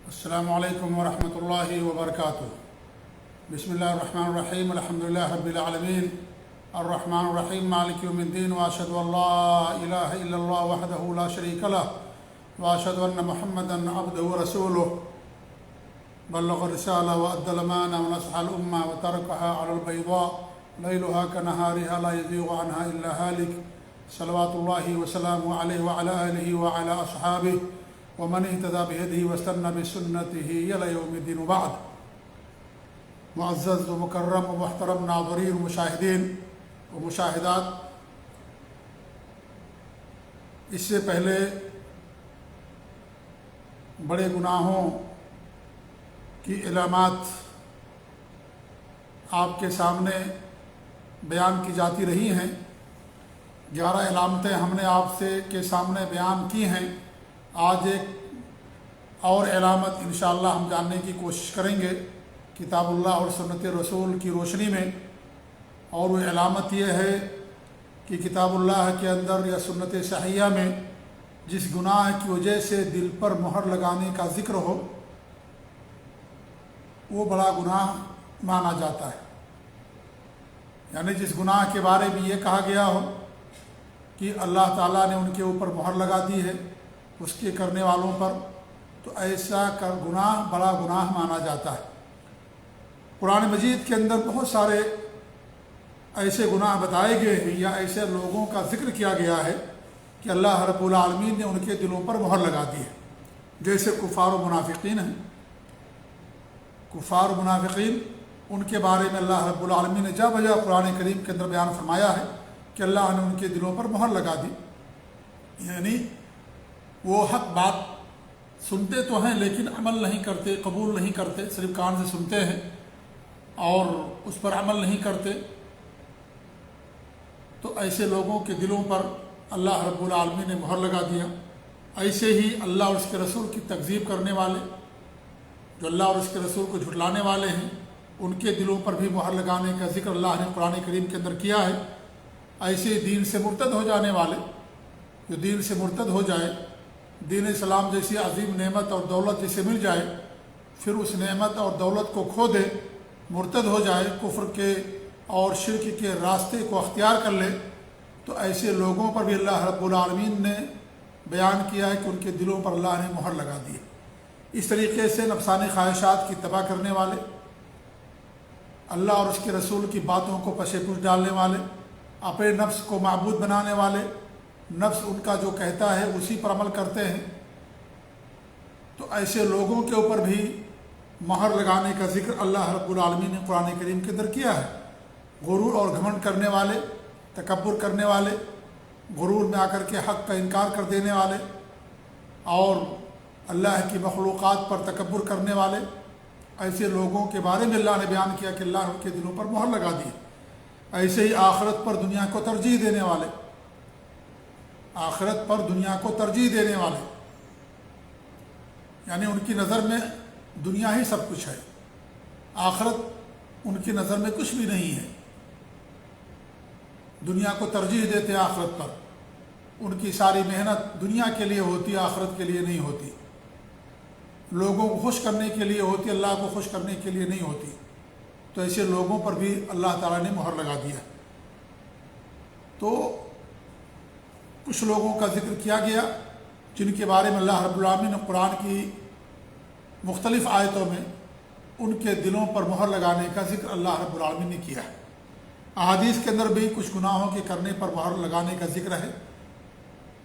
السلام علیکم ورحمۃ اللہ وبرکاتہ۔ بسم اللہ الرحمن الرحیم، الحمدللہ رب العالمین، الرحمن الرحیم، مالک یوم الدین، واشهد ان لا الہ الا اللہ وحدہ لا شریک لہ، واشهد ان محمدا عبدہ ورسولہ، بلغ الرسالہ وادى الامانہ ونصح الامہ وترکها علی البیضاء لیلها کنہارها لا یزیغ عنها الا ہالک، صلوات اللہ وسلامہ علیہ وعلی آلہ وعلی اصحابہ ومن اهتدى بهديه واستنى بسنته الى يوم الدين وبعد۔ معزز و مکرم و محترم ناظرین و مشاہدین و مشاہدات، اس سے پہلے بڑے گناہوں کی علامات آپ کے سامنے بیان کی جاتی رہی ہیں۔ 11 علامتیں ہم نے آپ سے کے سامنے بیان کی ہیں۔ آج ایک اور علامت انشاءاللہ ہم جاننے کی کوشش کریں گے کتاب اللہ اور سنت رسول کی روشنی میں، اور وہ علامت یہ ہے کہ کتاب اللہ کے اندر یا سنت صحیحہ میں جس گناہ کی وجہ سے دل پر مہر لگانے کا ذکر ہو وہ بڑا گناہ مانا جاتا ہے، یعنی جس گناہ کے بارے میں یہ کہا گیا ہو کہ اللہ تعالیٰ نے ان کے اوپر مہر لگا دی ہے اس کے کرنے والوں پر، تو ایسا گناہ بڑا گناہ مانا جاتا ہے۔ قرآن مجید کے اندر بہت سارے ایسے گناہ بتائے گئے ہیں یا ایسے لوگوں کا ذکر کیا گیا ہے کہ اللہ رب العالمین نے ان کے دلوں پر مہر لگا دی ہے، جیسے کفار و منافقین ہیں۔ کفار و منافقین، ان کے بارے میں اللہ رب العالمین نے جا بجا قرآن کریم کے اندر بیان فرمایا ہے کہ اللہ نے ان کے دلوں پر مہر لگا دی، یعنی وہ حق بات سنتے تو ہیں لیکن عمل نہیں کرتے، قبول نہیں کرتے، صرف کان سے سنتے ہیں اور اس پر عمل نہیں کرتے۔ تو ایسے لوگوں کے دلوں پر اللہ رب العالمین نے مہر لگا دیا۔ ایسے ہی اللہ اور اس کے رسول کی تکذیب کرنے والے، جو اللہ اور اس کے رسول کو جھٹلانے والے ہیں، ان کے دلوں پر بھی مہر لگانے کا ذکر اللہ نے قرآن کریم کے اندر کیا ہے۔ ایسے دین سے مرتد ہو جانے والے، جو دین سے مرتد ہو جائے، دین اسلام جیسی عظیم نعمت اور دولت جسے مل جائے، پھر اس نعمت اور دولت کو کھو دے، مرتد ہو جائے، کفر کے اور شرک کے راستے کو اختیار کر لے، تو ایسے لوگوں پر بھی اللہ رب العالمین نے بیان کیا ہے کہ ان کے دلوں پر اللہ نے مہر لگا دی ہے۔ اس طریقے سے نفسانی خواہشات کی تباہ کرنے والے، اللہ اور اس کے رسول کی باتوں کو پشے پوش ڈالنے والے، اپنے نفس کو معبود بنانے والے، نفس ان کا جو کہتا ہے اسی پر عمل کرتے ہیں، تو ایسے لوگوں کے اوپر بھی مہر لگانے کا ذکر اللہ رب العالمین نے قرآن کریم کے اندر کیا ہے۔ غرور اور گھمنڈ کرنے والے، تکبر کرنے والے، غرور میں آ کر کے حق کا انکار کر دینے والے، اور اللہ کی مخلوقات پر تکبر کرنے والے، ایسے لوگوں کے بارے میں اللہ نے بیان کیا کہ اللہ ان کے دلوں پر مہر لگا دی۔ ایسے ہی آخرت پر دنیا کو ترجیح دینے والے، آخرت پر دنیا کو ترجیح دینے والے، یعنی ان کی نظر میں دنیا ہی سب کچھ ہے، آخرت ان کی نظر میں کچھ بھی نہیں ہے۔ دنیا کو ترجیح دیتے آخرت پر، ان کی ساری محنت دنیا کے لیے ہوتی، آخرت کے لیے نہیں ہوتی، لوگوں کو خوش کرنے کے لیے ہوتی، اللہ کو خوش کرنے کے لیے نہیں ہوتی۔ تو ایسے لوگوں پر بھی اللہ تعالیٰ نے مہر لگا دیا۔ تو کچھ لوگوں کا ذکر کیا گیا جن کے بارے میں اللہ رب العالمین نے قرآن کی مختلف آیتوں میں ان کے دلوں پر مہر لگانے کا ذکر اللہ رب العالمین نے کیا ہے۔ احادیث کے اندر بھی کچھ گناہوں کے کرنے پر مہر لگانے کا ذکر ہے۔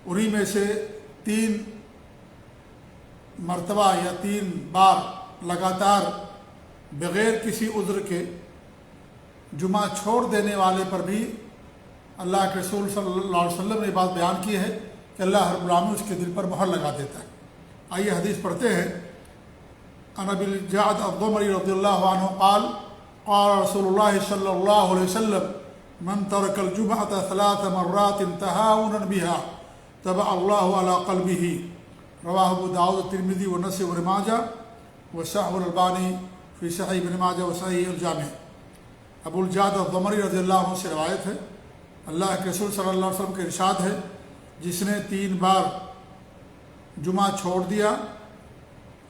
انہی میں سے 3 مرتبہ یا 3 بار لگاتار بغیر کسی عذر کے جمعہ چھوڑ دینے والے پر بھی اللہ کے رسول صلی اللہ علیہ وسلم نے بات بیان کی ہے کہ اللہ رب العالمین اس کے دل پر مہر لگا دیتا ہے۔ آئیے حدیث پڑھتے ہیں۔ عن ابی الجعد الضمری رضی اللہ عنہ قال قال رسول اللہ صلی اللہ علیہ وسلم من ترک الجمعة 3 مرات تهاونا بها طبع اللہ علی قلبه، رواہ ابو داؤد الترمذی والنسائی وابن ماجہ وصححہ الالبانی فی صحیح ابن ماجہ وصحیح الجامع۔ ابو الجعد الضمری رضی اللہ عنہ سے روایت ہے، اللہ کے رسول صلی اللہ علیہ وسلم کے ارشاد ہے، جس نے 3 بار جمعہ چھوڑ دیا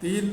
3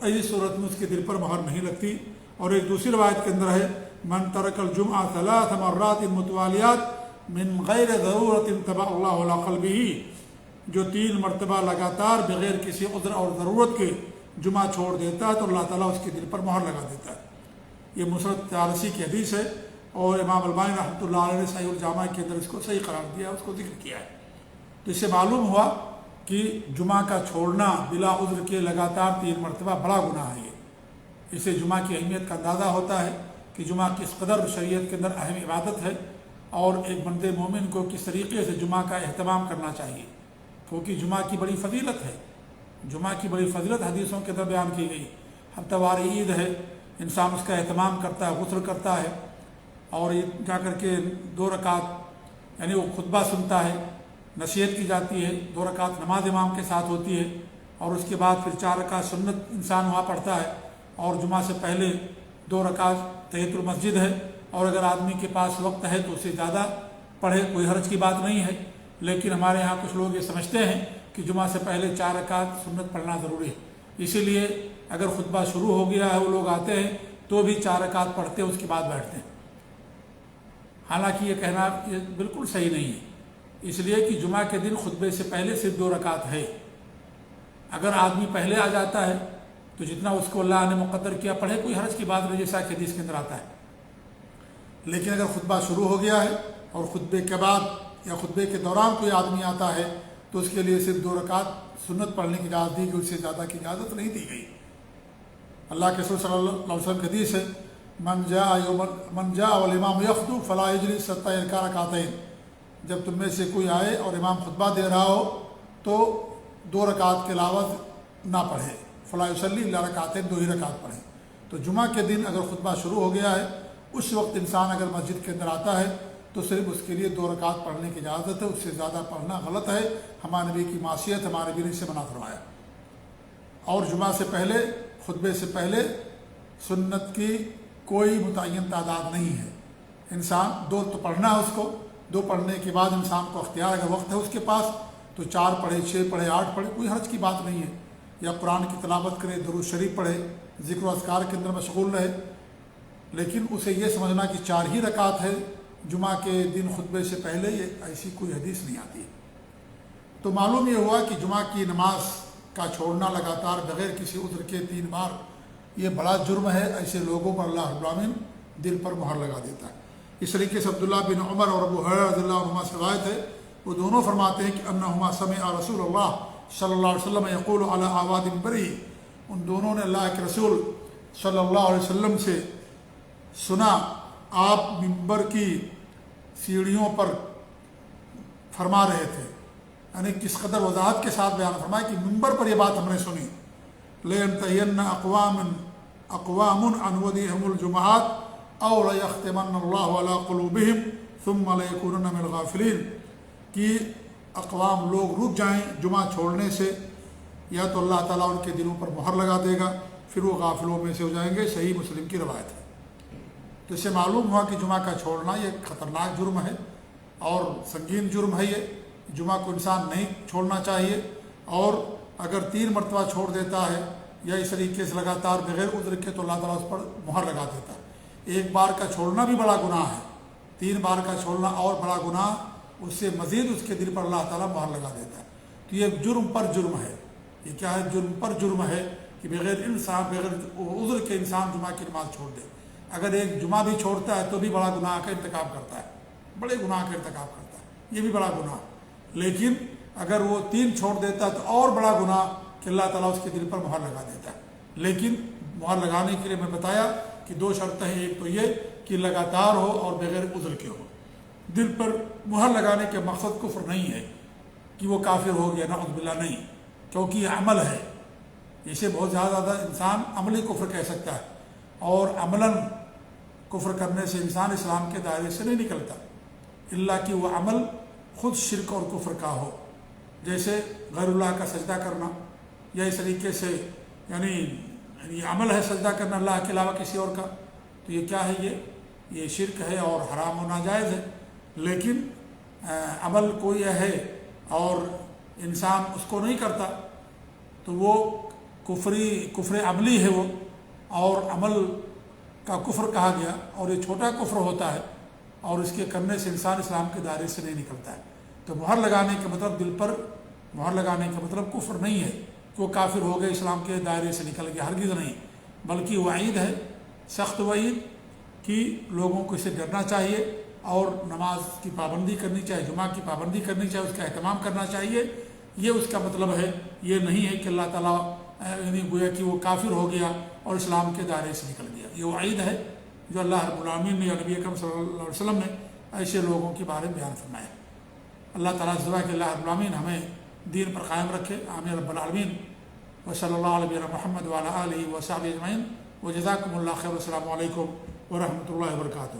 ایسی صورت میں اس کے دل پر مہر نہیں لگتی۔ اور ایک دوسری روایت کے اندر ہے من ترک الجمعہ ثلاث مرات متوالیات من غیر ضرورت طبع اللہ علی قلبہ، جو 3 مرتبہ لگاتار بغیر کسی عذر اور ضرورت کے جمعہ چھوڑ دیتا ہے تو اللہ تعالیٰ اس کے دل پر مہر لگا دیتا ہے۔ یہ مسند طیالسی کی حدیث ہے، اور امام البانی رحمۃ اللہ علیہ نے صحیح الجامع کے اندر اس کو صحیح قرار دیا، اس کو ذکر کیا ہے۔ تو اس سے معلوم ہوا کہ جمعہ کا چھوڑنا بلا عذر کے لگاتار 3 مرتبہ بڑا گناہ ہے۔ اس سے جمعہ کی اہمیت کا اندازہ ہوتا ہے کہ جمعہ کس قدر شریعت کے اندر اہم عبادت ہے، اور ایک بندے مومن کو کس طریقے سے جمعہ کا اہتمام کرنا چاہیے، کیونکہ جمعہ کی بڑی فضیلت ہے۔ جمعہ کی بڑی فضیلت حدیثوں کے اندر بیان کی گئی۔ ہفتہ واری عید ہے، انسان اس کا اہتمام کرتا ہے، غسل کرتا ہے، اور جا کر کے 2 رکعت یعنی وہ خطبہ سنتا ہے، نصیحت کی جاتی ہے، 2 رکعت نماز امام کے ساتھ ہوتی ہے، اور اس کے بعد پھر 4 رکعت سنت انسان وہاں پڑھتا ہے، اور جمعہ سے پہلے 2 رکعت تحیۃ المسجد ہے، اور اگر آدمی کے پاس وقت ہے تو اسے زیادہ پڑھے، کوئی حرج کی بات نہیں ہے۔ لیکن ہمارے ہاں کچھ لوگ یہ سمجھتے ہیں کہ جمعہ سے پہلے 4 رکعت سنت پڑھنا ضروری ہے، اسی لیے اگر خطبہ شروع ہو گیا ہے وہ لوگ آتے ہیں تو بھی 4 رکعت پڑھتے ہیں، اس کے بعد بیٹھتے ہیں۔ حالانکہ یہ کہنا یہ بالکل صحیح نہیں ہے، اس لیے کہ جمعہ کے دن خطبے سے پہلے صرف 2 رکعت ہے۔ اگر آدمی پہلے آ جاتا ہے تو جتنا اس کو اللہ نے مقدر کیا پڑھے، کوئی حرج کی بات نہیں، جیسا کہ حدیث کے اندر آتا ہے۔ لیکن اگر خطبہ شروع ہو گیا ہے اور خطبے کے بعد یا خطبے کے دوران کوئی آدمی آتا ہے تو اس کے لیے صرف 2 رکعت سنت پڑھنے کی اجازت دی گئی، اس سے زیادہ کی اجازت نہیں دی گئی۔ اللہ کے رسول صلی اللہ علیہ وسلم کی حدیث ہے من جاء والامام یخطب فلا یجلس حتی یرکع رکعتین، جب تم میں سے کوئی آئے اور امام خطبہ دے رہا ہو تو 2 رکعت کے علاوہ نہ پڑھے، فلا یصلی الا رکعتین، 2 ہی رکعت پڑھیں۔ تو جمعہ کے دن اگر خطبہ شروع ہو گیا ہے اس وقت انسان اگر مسجد کے اندر آتا ہے تو صرف اس کے لیے 2 رکعت پڑھنے کی اجازت ہے، اس سے زیادہ پڑھنا غلط ہے، ہمارے نبی کی معصیت، ہمارے نبی نے اسے منع فرمایا۔ اور جمعہ سے پہلے، خطبے سے پہلے سنت کی کوئی متعین تعداد نہیں ہے، انسان 2 تو پڑھنا ہے اس کو، 2 پڑھنے کے بعد انسان کو اختیار اگر وقت ہے اس کے پاس تو 4 پڑھے، 6 پڑھے، 8 پڑھے، کوئی حرج کی بات نہیں ہے، یا قرآن کی تلاوت کرے، درود شریف پڑھے، ذکر و اذکار کے اندر مشغول رہے۔ لیکن اسے یہ سمجھنا کہ 4 ہی رکعت ہے جمعہ کے دن خطبے سے پہلے، یہ ایسی کوئی حدیث نہیں آتی ہے۔ تو معلوم یہ ہوا کہ جمعہ کی نماز کا چھوڑنا لگاتار بغیر کسی عذر کے 3 بار یہ بڑا جرم ہے، ایسے لوگوں پر اللہ رب العالمین دل پر مہر لگا دیتا ہے۔ اس طریقے سے عبداللہ بن عمر اور ابو ہریرہ رضی اللہ عنہما سے روایت ہے، وہ دونوں فرماتے ہیں کہ انہما سمع رسول اللہ صلی اللہ علیہ وسلم یقول علی اعواد منبرہ، ان دونوں نے اللہ کے رسول صلی اللہ علیہ وسلم سے سنا، آپ منبر کی سیڑھیوں پر فرما رہے تھے، یعنی کس قدر وضاحت کے ساتھ بیان فرمایا کہ منبر پر یہ بات ہم نے سنی، لَيَنْتَهِيَنَّ أَقْوَامٌ عَنْ وَدِعِهِمُ الْجُمُعَاتِ أَوْ لَيَخْتِمَنَّ اللَّهُ عَلَىٰ قُلُوبِهِمْ ثُمَّ لَيَكُونُنَّ مِنَ الْغَافِلِينَ، کہ اقوام لوگ رک جائیں جمعہ چھوڑنے سے، یا تو اللہ تعالیٰ ان کے دلوں پر مہر لگا دے گا، پھر وہ غافلوں میں سے ہو جائیں گے۔ صحیح مسلم کی روایت ہے۔ تو اس سے معلوم ہوا کہ جمعہ کا چھوڑنا یہ خطرناک جرم ہے اور سنگین جرم ہے، یہ جمعہ کو انسان نہیں چھوڑنا چاہیے، اور اگر 3 مرتبہ چھوڑ دیتا ہے یا اس طریقے سے لگاتار بغیر عذر کے تو اللہ تعالیٰ اس پر مہر لگا دیتا ہے۔ 1 بار کا چھوڑنا بھی بڑا گناہ ہے، 3 بار کا چھوڑنا اور بڑا گناہ، اس سے مزید اس کے دل پر اللہ تعالیٰ مہر لگا دیتا ہے۔ تو یہ جرم پر جرم ہے، یہ کیا ہے؟ جرم پر جرم ہے کہ بغیر عذر کے انسان جمعہ کی نماز چھوڑ دے۔ اگر ایک جمعہ بھی چھوڑتا ہے تو بھی بڑا گناہ کا ارتکاب کرتا ہے، بڑے گناہ کا ارتکاب کرتا ہے، یہ بھی بڑا گناہ۔ لیکن اگر وہ 3 چھوڑ دیتا ہے تو اور بڑا گناہ کہ اللہ تعالیٰ اس کے دل پر مہر لگا دیتا ہے۔ لیکن مہر لگانے کے لیے میں بتایا کہ 2 شرطیں ہیں، ایک تو یہ کہ لگاتار ہو اور بغیر عذر کے ہو۔ دل پر مہر لگانے کے مقصد کفر نہیں ہے کہ وہ کافر ہو گیا، نعوذ باللہ، نہیں، کیونکہ یہ عمل ہے، اسے بہت زیادہ انسان عملی کفر کہہ سکتا ہے، اور عملاً کفر کرنے سے انسان اسلام کے دائرے سے نہیں نکلتا، اللہ کہ وہ عمل خود شرک اور کفر کا ہو، جیسے غیر اللہ کا سجدہ کرنا، یا اس طریقے سے یعنی یہ عمل ہے سجدہ کرنا اللہ کے علاوہ کسی اور کا، تو یہ کیا ہے؟ یہ شرک ہے اور حرام و ناجائز ہے۔ لیکن عمل کوئی ہے اور انسان اس کو نہیں کرتا تو وہ کفر عملی ہے وہ، اور عمل کا کفر کہا گیا، اور یہ چھوٹا کفر ہوتا ہے اور اس کے کرنے سے انسان اسلام کے دائرے سے نہیں نکلتا ہے۔ تو مہر لگانے کا مطلب دل پر مہر لگانے کا مطلب کفر نہیں ہے کہ وہ کافر ہو گئے، اسلام کے دائرے سے نکل گیا، ہرگز نہیں، بلکہ وعید ہے، سخت وعید کہ لوگوں کو اسے ڈرنا چاہیے اور نماز کی پابندی کرنی چاہیے، جمعہ کی پابندی کرنی چاہیے، اس کا اہتمام کرنا چاہیے۔ یہ اس کا مطلب ہے، یہ نہیں ہے کہ اللہ تعالیٰ یعنی گویا کہ وہ کافر ہو گیا اور اسلام کے دائرے سے نکل گیا۔ یہ وعید ہے جو اللہ رب العالمین نے، نبی اکرم صلی اللہ علیہ وسلم نے ایسے لوگوں کے بارے میں بیان فرمایا۔ اللہ تعالیٰ سے دعا ہے کہ اللہ رب العالمین ہمیں دین پر قائم رکھے، آمین رب العالمین۔ وصلی اللہ علیہ محمد وعلی آلہ وصحبہ اجمعین، وجزاکم اللہ خیر، والسلام علیکم ورحمۃ اللہ وبرکاتہ۔